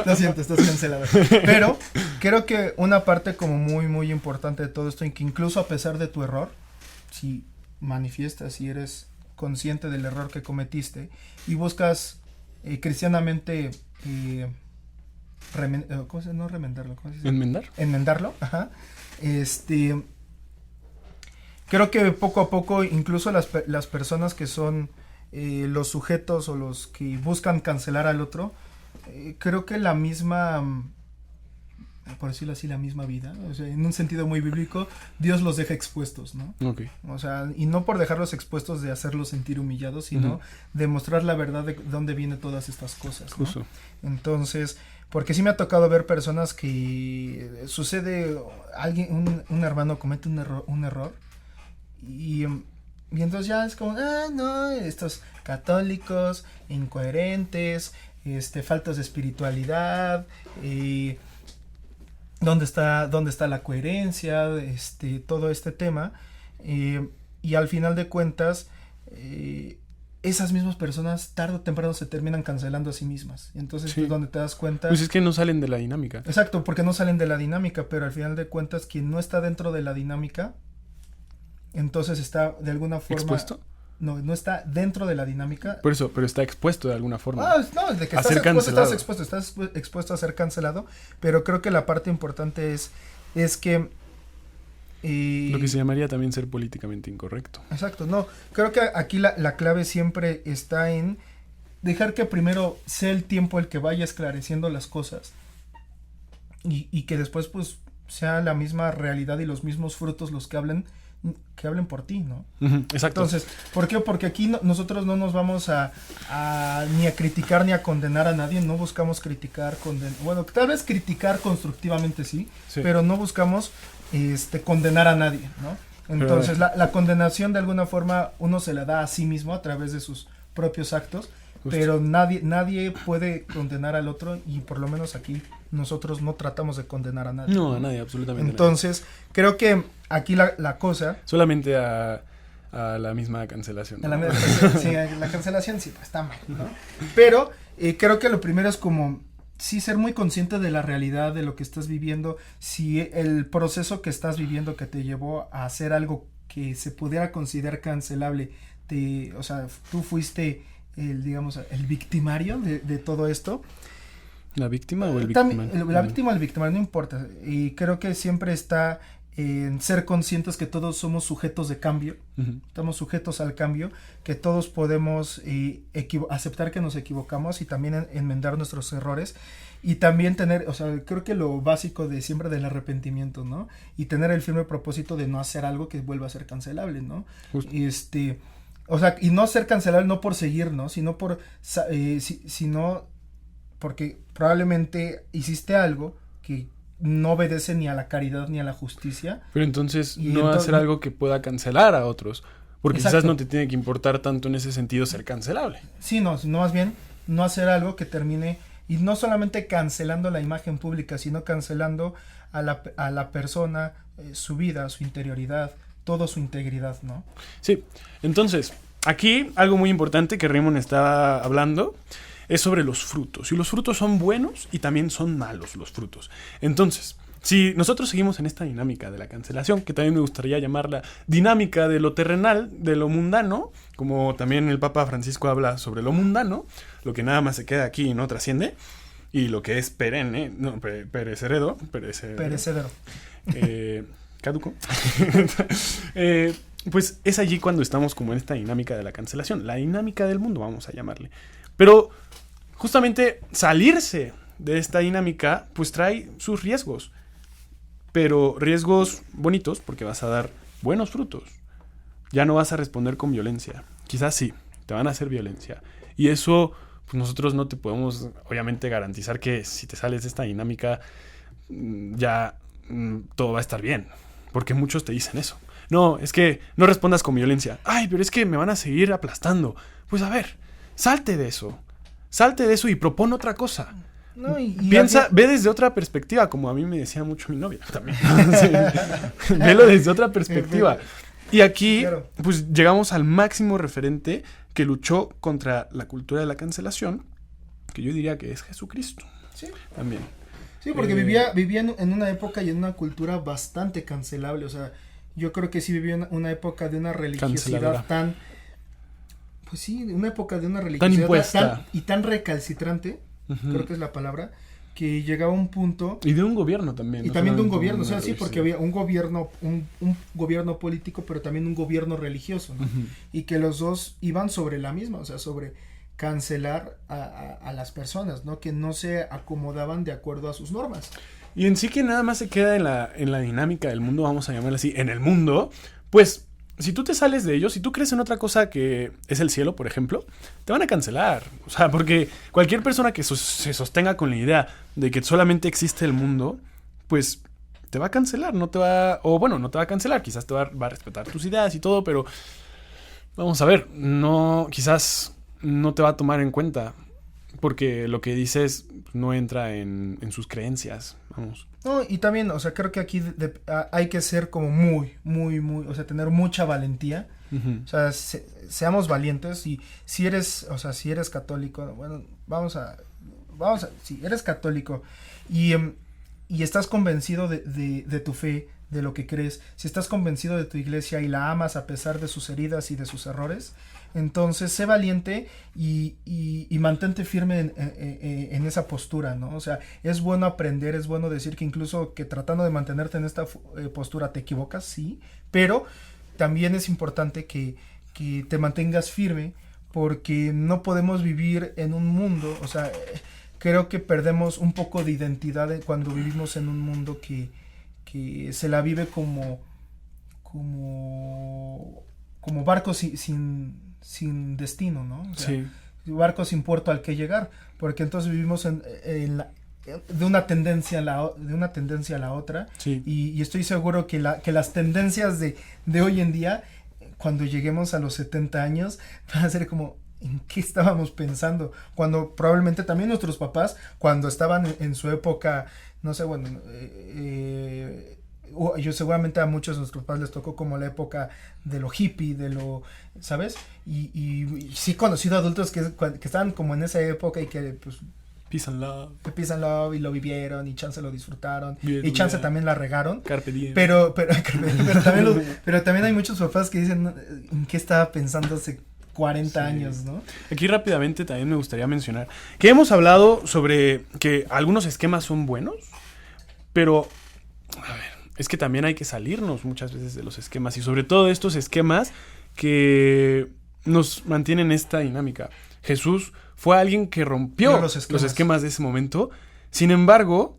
Lo siento, estás cancelado. Pero creo que una parte como muy, muy importante de todo esto, en que incluso a pesar de tu error, si manifiestas, si eres consciente del error que cometiste y buscas cristianamente ¿cómo se dice? No remendarlo, ¿cómo se dice? Enmendarlo, ajá. Creo que poco a poco, incluso las personas que son los sujetos o los que buscan cancelar al otro, creo que la misma, por decirlo así, la misma vida, o sea, en un sentido muy bíblico, Dios los deja expuestos, ¿no? Okay. O sea, y no por dejarlos expuestos de hacerlos sentir humillados, sino de mostrar la verdad de dónde vienen todas estas cosas, ¿no? Justo. Entonces, porque sí me ha tocado ver personas que sucede, un hermano comete un error y entonces ya es como, no, estos católicos incoherentes, faltas de espiritualidad, ¿dónde está la coherencia? Todo este tema, y al final de cuentas, esas mismas personas tarde o temprano se terminan cancelando a sí mismas. Entonces sí. Es donde te das cuenta. Pues es que no salen de la dinámica. Exacto, porque no salen de la dinámica, pero al final de cuentas quien no está dentro de la dinámica, entonces está de alguna forma... ¿Expuesto? No está dentro de la dinámica. Por eso, pero está expuesto de alguna forma. No, de que estás expuesto a ser cancelado, pero creo que la parte importante es que... lo que se llamaría también ser políticamente incorrecto. Exacto, no, creo que aquí la clave siempre está en dejar que primero sea el tiempo el que vaya esclareciendo las cosas y que después pues sea la misma realidad y los mismos frutos los que hablen por ti, ¿no? Exacto. Entonces, ¿por qué? Porque aquí nosotros no nos vamos a ni a criticar ni a condenar a nadie, no buscamos criticar, bueno, tal vez criticar constructivamente sí, pero no buscamos condenar a nadie, ¿no? Entonces, la condenación de alguna forma uno se la da a sí mismo a través de sus propios actos, pero nadie puede condenar al otro y por lo menos aquí nosotros no tratamos de condenar a nadie. No, a nadie, absolutamente. Entonces, creo que aquí la cosa... Solamente a la misma cancelación, ¿no? Sí, la cancelación sí, está mal, ¿no? Pero creo que lo primero es como... sí, ser muy consciente de la realidad, de lo que estás viviendo, si el proceso que estás viviendo que te llevó a hacer algo que se pudiera considerar cancelable, o sea, tú fuiste el victimario de todo esto. ¿La víctima o el victimario? La víctima o el victimario, no importa. Y creo que siempre está en ser conscientes que todos somos sujetos de cambio, estamos sujetos al cambio, que todos podemos aceptar que nos equivocamos y también enmendar nuestros errores y también tener, o sea, creo que lo básico de siempre del arrepentimiento, ¿no? Y tener el firme propósito de no hacer algo que vuelva a ser cancelable, ¿no? O sea, y no ser cancelable no por seguir, ¿no? Sino sino porque probablemente hiciste algo que no obedece ni a la caridad ni a la justicia. Pero entonces hacer algo que pueda cancelar a otros, porque exacto. Quizás no te tiene que importar tanto en ese sentido ser cancelable. Sí, no, sino más bien no hacer algo que termine, y no solamente cancelando la imagen pública, sino cancelando a la persona, su vida, su interioridad, toda su integridad, ¿no? Sí, entonces, aquí algo muy importante que Raymond estaba hablando es sobre los frutos. Y los frutos son buenos y también son malos los frutos. Entonces, si nosotros seguimos en esta dinámica de la cancelación, que también me gustaría llamarla dinámica de lo terrenal, de lo mundano, como también el Papa Francisco habla sobre lo mundano, lo que nada más se queda aquí y no trasciende, y lo que es perenne, no, perecedero, caduco, pues es allí cuando estamos como en esta dinámica de la cancelación, la dinámica del mundo, vamos a llamarle. Pero justamente salirse de esta dinámica, pues trae sus riesgos. Pero riesgos bonitos, porque vas a dar buenos frutos. Ya no vas a responder con violencia. Quizás sí, te van a hacer violencia. Y eso, pues nosotros no te podemos, obviamente, garantizar que si te sales de esta dinámica, ya todo va a estar bien. Porque muchos te dicen eso. No, es que no respondas con violencia. Ay, pero es que me van a seguir aplastando. Pues a ver, salte de eso. Salte de eso y propon otra cosa. No, piensa, ve desde otra perspectiva, como a mí me decía mucho mi novia también. Sí. Velo desde otra perspectiva. Y aquí, claro, pues llegamos al máximo referente que luchó contra la cultura de la cancelación, que yo diría que es Jesucristo. Sí. También. Sí, porque vivía en una época y en una cultura bastante cancelable. O sea, yo creo que sí vivía en una época de una religiosidad tan... Pues sí, una época de una religiosidad tan impuesta y tan recalcitrante. Creo que es la palabra, que llegaba a un punto... Y de un gobierno también. Y también de un gobierno, o sea, sí, porque había un gobierno, un gobierno político, pero también un gobierno religioso, ¿no? Y que los dos iban sobre la misma, o sea, sobre cancelar a las personas, ¿no? Que no se acomodaban de acuerdo a sus normas. Y en sí que nada más se queda en la dinámica del mundo, vamos a llamarla así, en el mundo, pues... Si tú te sales de ellos, si tú crees en otra cosa que es el cielo, por ejemplo, te van a cancelar. O sea, porque cualquier persona que se sostenga con la idea de que solamente existe el mundo, pues te va a cancelar, no te va... O bueno, no te va a cancelar, quizás te va a respetar tus ideas y todo, pero vamos a ver, no, quizás no te va a tomar en cuenta, porque lo que dices no entra en sus creencias, vamos. No, y también, o sea, creo que aquí hay que ser como muy, o sea, tener mucha valentía. O sea, seamos valientes y si eres católico, bueno, si eres católico y estás convencido de tu fe, de lo que crees, si estás convencido de tu iglesia y la amas a pesar de sus heridas y de sus errores, entonces sé valiente y mantente firme en esa postura, ¿no? O sea, es bueno aprender, es bueno decir que incluso que tratando de mantenerte en esta postura te equivocas, sí, pero también es importante que te mantengas firme, porque no podemos vivir en un mundo, o sea, creo que perdemos un poco de identidad cuando vivimos en un mundo que se la vive como barcos sin destino, ¿no? O sea, sí. Barcos sin puerto al que llegar, porque entonces vivimos de una tendencia a la otra, sí. y estoy seguro que las tendencias de hoy en día, cuando lleguemos a los 70 años, van a ser como, ¿en qué estábamos pensando? Cuando probablemente también nuestros papás, cuando estaban en su época, no sé, bueno, yo seguramente a muchos de nuestros papás les tocó como la época de lo hippie, de lo, ¿sabes? Y sí he conocido adultos que estaban como en esa época y que pues Peace and love y lo vivieron y chance lo disfrutaron bien, y chance también la regaron. Carpe diem. Pero también hay muchos papás que dicen, ¿en qué estaba pensando hace 40 años, ¿no? Aquí rápidamente también me gustaría mencionar que hemos hablado sobre que algunos esquemas son buenos, pero a ver, es que también hay que salirnos muchas veces de los esquemas y sobre todo de estos esquemas que nos mantienen esta dinámica. Jesús fue alguien que rompió los esquemas de ese momento. Sin embargo,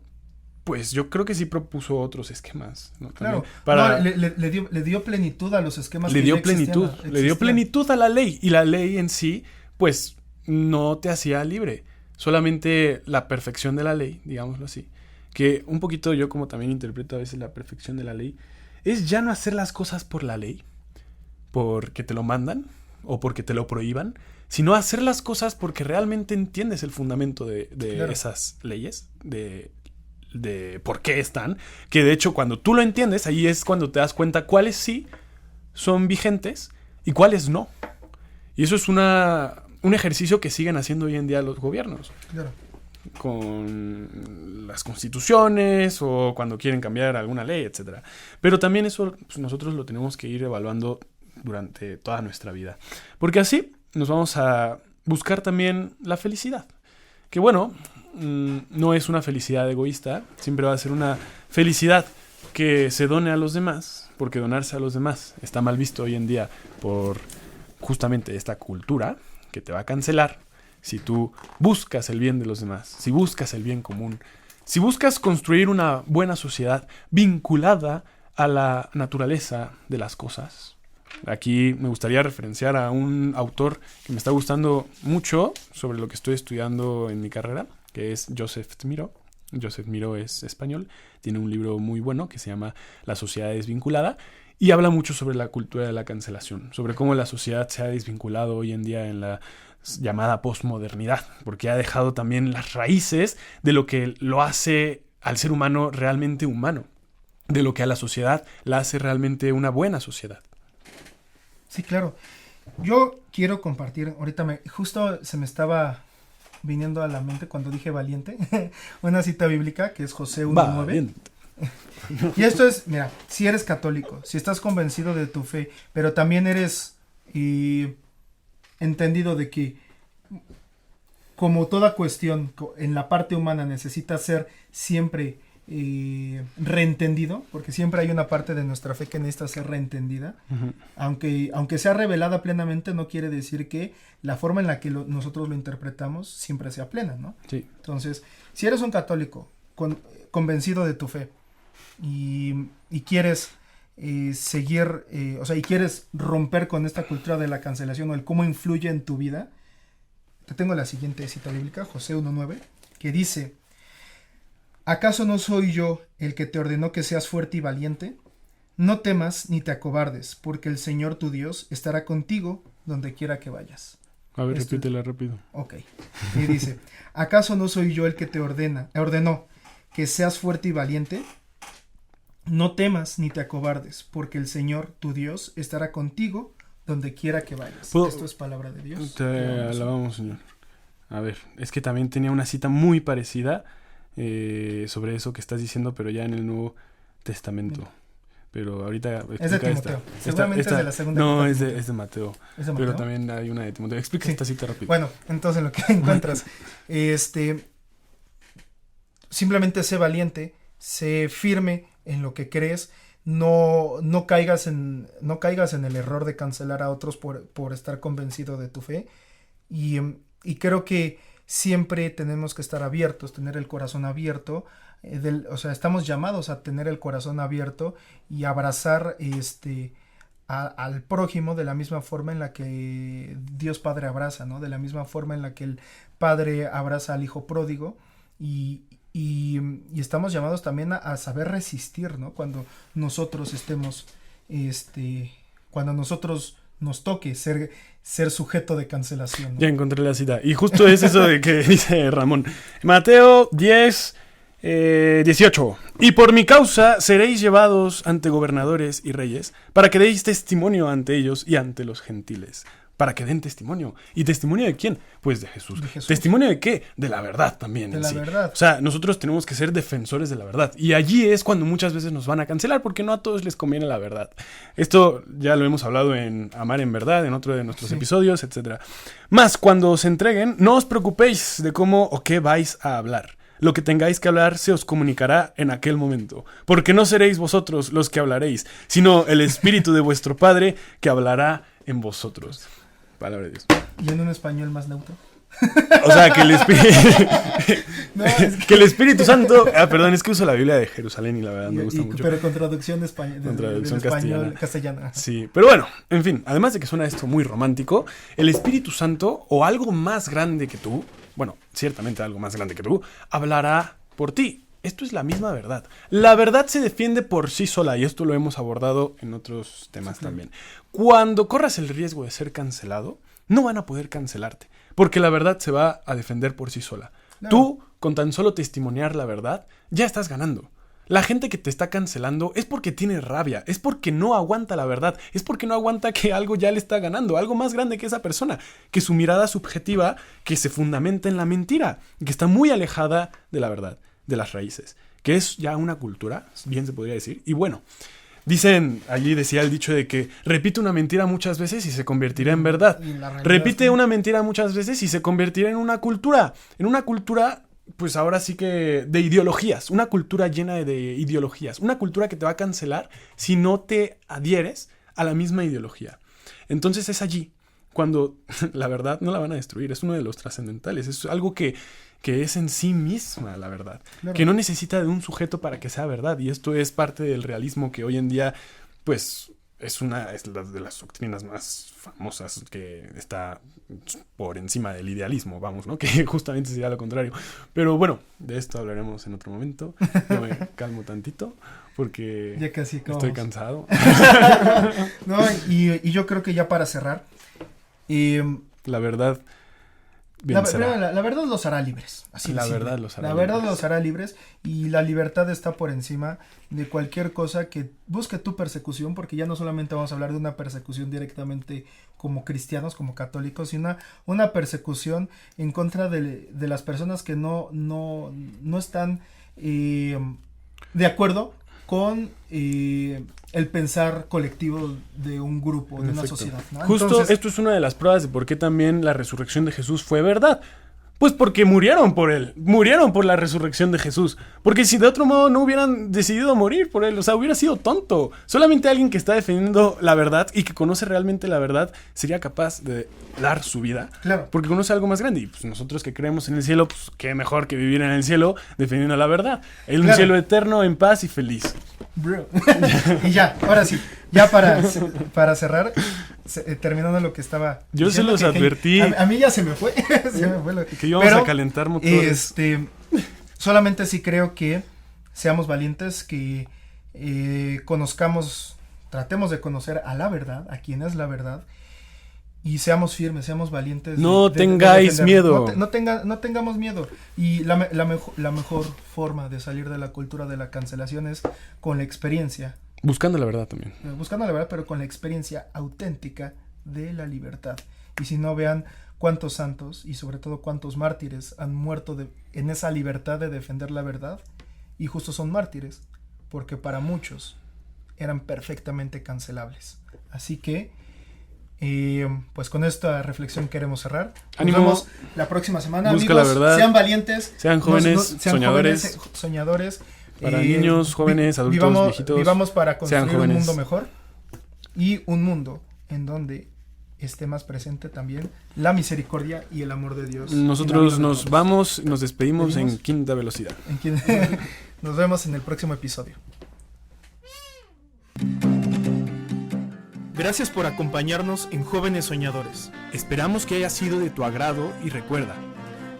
pues yo creo que sí propuso otros esquemas, ¿no? Claro, para... le dio plenitud a los esquemas. Le dio plenitud a la ley. Y la ley en sí, pues, no te hacía libre. Solamente la perfección de la ley, digámoslo así. Que un poquito yo como también interpreto a veces la perfección de la ley, es ya no hacer las cosas por la ley, porque te lo mandan o porque te lo prohíban, sino hacer las cosas porque realmente entiendes el fundamento de claro, esas leyes, de por qué están, que de hecho cuando tú lo entiendes, ahí es cuando te das cuenta cuáles sí son vigentes y cuáles no. Y eso es una un ejercicio que siguen haciendo hoy en día los gobiernos. Claro. Con las constituciones o cuando quieren cambiar alguna ley, etcétera. Pero también eso pues, nosotros lo tenemos que ir evaluando durante toda nuestra vida. Porque así nos vamos a buscar también la felicidad. Que bueno, no es una felicidad egoísta, siempre va a ser una felicidad que se done a los demás, porque donarse a los demás está mal visto hoy en día por justamente esta cultura que te va a cancelar. Si tú buscas el bien de los demás, si buscas el bien común, si buscas construir una buena sociedad vinculada a la naturaleza de las cosas. Aquí me gustaría referenciar a un autor que me está gustando mucho sobre lo que estoy estudiando en mi carrera, que es Joseph Miro. Joseph Miro es español, tiene un libro muy bueno que se llama La sociedad desvinculada y habla mucho sobre la cultura de la cancelación, sobre cómo la sociedad se ha desvinculado hoy en día en la llamada posmodernidad, porque ha dejado también las raíces de lo que lo hace al ser humano realmente humano, de lo que a la sociedad la hace realmente una buena sociedad. Sí, claro. Yo quiero compartir, ahorita justo se me estaba viniendo a la mente cuando dije valiente, una cita bíblica que es José 1:9. Y esto es, mira, si eres católico, si estás convencido de tu fe, pero también eres entendido de que como toda cuestión en la parte humana necesita ser siempre reentendido, porque siempre hay una parte de nuestra fe que necesita ser reentendida. Uh-huh. Aunque sea revelada plenamente, no quiere decir que la forma en la que nosotros lo interpretamos siempre sea plena, ¿no? Sí. Entonces, si eres un católico convencido de tu fe y quieres seguir, y quieres romper con esta cultura de la cancelación o el cómo influye en tu vida, te tengo la siguiente cita bíblica, José 1:9, que dice: ¿acaso no soy yo el que te ordenó que seas fuerte y valiente? No temas ni te acobardes, porque el Señor tu Dios estará contigo donde quiera que vayas. A ver, repítela rápido. Ok. Y dice: ¿acaso no soy yo el que te ordenó que seas fuerte y valiente? No temas ni te acobardes, porque el Señor tu Dios estará contigo donde quiera que vayas. Esto es palabra de Dios. Te alabamos, Señor. A ver, es que también tenía una cita muy parecida sobre eso que estás diciendo, pero ya en el Nuevo Testamento. Bien. Pero ahorita es de Timoteo. Seguramente es de la segunda. No, es de Mateo. ¿Es de Mateo? Pero también hay una de Timoteo. Explica esta cita rápido. Bueno, entonces lo que encuentras, simplemente sé valiente, sé firme en lo que crees. No caigas en el error de cancelar a otros por estar convencido de tu fe. Y creo que siempre tenemos que estar abiertos, tener el corazón abierto. Estamos llamados a tener el corazón abierto y abrazar al prójimo de la misma forma en la que Dios Padre abraza, ¿no? De la misma forma en la que el Padre abraza al Hijo pródigo. Y estamos llamados también a saber resistir, ¿no? Cuando nosotros estemos, cuando nosotros nos toque ser sujeto de cancelación, ¿no? Ya encontré la cita. Y justo es eso de que dice Ramón. Mateo 10, 18. Y por mi causa seréis llevados ante gobernadores y reyes, para que deis testimonio ante ellos y ante los gentiles. Para que den testimonio. ¿Y testimonio de quién? Pues de Jesús. ¿Testimonio de qué? De la verdad también. De la verdad. O sea, nosotros tenemos que ser defensores de la verdad. Y allí es cuando muchas veces nos van a cancelar, porque no a todos les conviene la verdad. Esto ya lo hemos hablado en Amar en Verdad, en otro de nuestros episodios, etc. Más, cuando os entreguen, no os preocupéis de cómo o qué vais a hablar. Lo que tengáis que hablar se os comunicará en aquel momento, porque no seréis vosotros los que hablaréis, sino el Espíritu de vuestro Padre que hablará en vosotros. Palabra de Dios. ¿Y en un español más neutro? O sea, que el Espíritu Santo... perdón, es que uso la Biblia de Jerusalén y la verdad me gusta mucho. Pero con traducción de español. Con traducción castellana. Sí, pero bueno, en fin, además de que suena esto muy romántico, el Espíritu Santo o algo más grande que tú, bueno, ciertamente algo más grande que tú, hablará por ti. Esto es la misma verdad. La verdad se defiende por sí sola y esto lo hemos abordado en otros temas también. Cuando corras el riesgo de ser cancelado, no van a poder cancelarte, porque la verdad se va a defender por sí sola. Claro. Tú, con tan solo testimoniar la verdad, ya estás ganando. La gente que te está cancelando es porque tiene rabia, es porque no aguanta la verdad, es porque no aguanta que algo ya le está ganando, algo más grande que esa persona, que su mirada subjetiva, que se fundamenta en la mentira, que está muy alejada de la verdad, de las raíces, que es ya una cultura, bien se podría decir. Y bueno, dicen, allí decía el dicho de que repite una mentira muchas veces y se convertirá en verdad. Repite una mentira muchas veces y se convertirá en una cultura, pues ahora sí que de ideologías, una cultura llena de ideologías, una cultura que te va a cancelar si no te adhieres a la misma ideología. Entonces es allí cuando la verdad no la van a destruir, es uno de los trascendentales, es algo que es en sí misma la verdad, claro, que no necesita de un sujeto para que sea verdad, y esto es parte del realismo que hoy en día pues es una de las doctrinas más famosas, que está por encima del idealismo, vamos, ¿no? Que justamente sería lo contrario. Pero bueno, de esto hablaremos en otro momento. Yo me calmo tantito porque ya casi estoy cansado. No, y yo creo que ya para cerrar, la verdad la verdad los hará libres. Así la decirlo. verdad los hará la libres. verdad los hará libres, y la libertad está por encima de cualquier cosa que busque tu persecución, porque ya no solamente vamos a hablar de una persecución directamente como cristianos, como católicos, sino una persecución en contra de las personas que no están de acuerdo con el pensar colectivo de un grupo, de una sociedad, ¿no? Justo entonces, esto es una de las pruebas de por qué también la resurrección de Jesús fue verdad. Pues porque murieron por él, murieron por la resurrección de Jesús. Porque si de otro modo no hubieran decidido morir por él, o sea, hubiera sido tonto. Solamente alguien que está defendiendo la verdad y que conoce realmente la verdad sería capaz de dar su vida. Claro. Porque conoce algo más grande. Y pues nosotros que creemos en el cielo, pues qué mejor que vivir en el cielo defendiendo la verdad. En un cielo eterno, en paz y feliz. Bro. Y ya, ahora sí, ya para cerrar, terminando lo que estaba yo se los advertí. A mí ya se me fue. Que íbamos a calentar motores. Solamente sí creo que seamos valientes, que tratemos de conocer a la verdad, a quien es la verdad, y seamos firmes, seamos valientes. No tengáis miedo. No tengamos miedo. Y la mejor forma de salir de la cultura de la cancelación es con la experiencia. Buscando la verdad también. Buscando la verdad, pero con la experiencia auténtica de la libertad. Y si no, vean cuántos santos y sobre todo cuántos mártires han muerto en esa libertad de defender la verdad. Y justo son mártires, porque para muchos eran perfectamente cancelables. Así que pues con esta reflexión queremos cerrar. Nos vemos la próxima semana. Busca amigos, la verdad. sean valientes, sean jóvenes, soñadores. Para niños, jóvenes, adultos, viejitos. Vivamos para construir un mundo mejor, y un mundo en donde esté más presente también la misericordia y el amor de Dios. Nosotros nos vamos, nos despedimos en quinta velocidad. Nos vemos en el próximo episodio. Gracias por acompañarnos en Jóvenes Soñadores. Esperamos que haya sido de tu agrado y recuerda: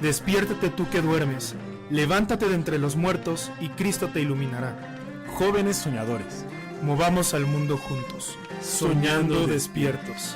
despiértate tú que duermes, levántate de entre los muertos y Cristo te iluminará. Jóvenes soñadores, movamos al mundo juntos, soñando despiertos.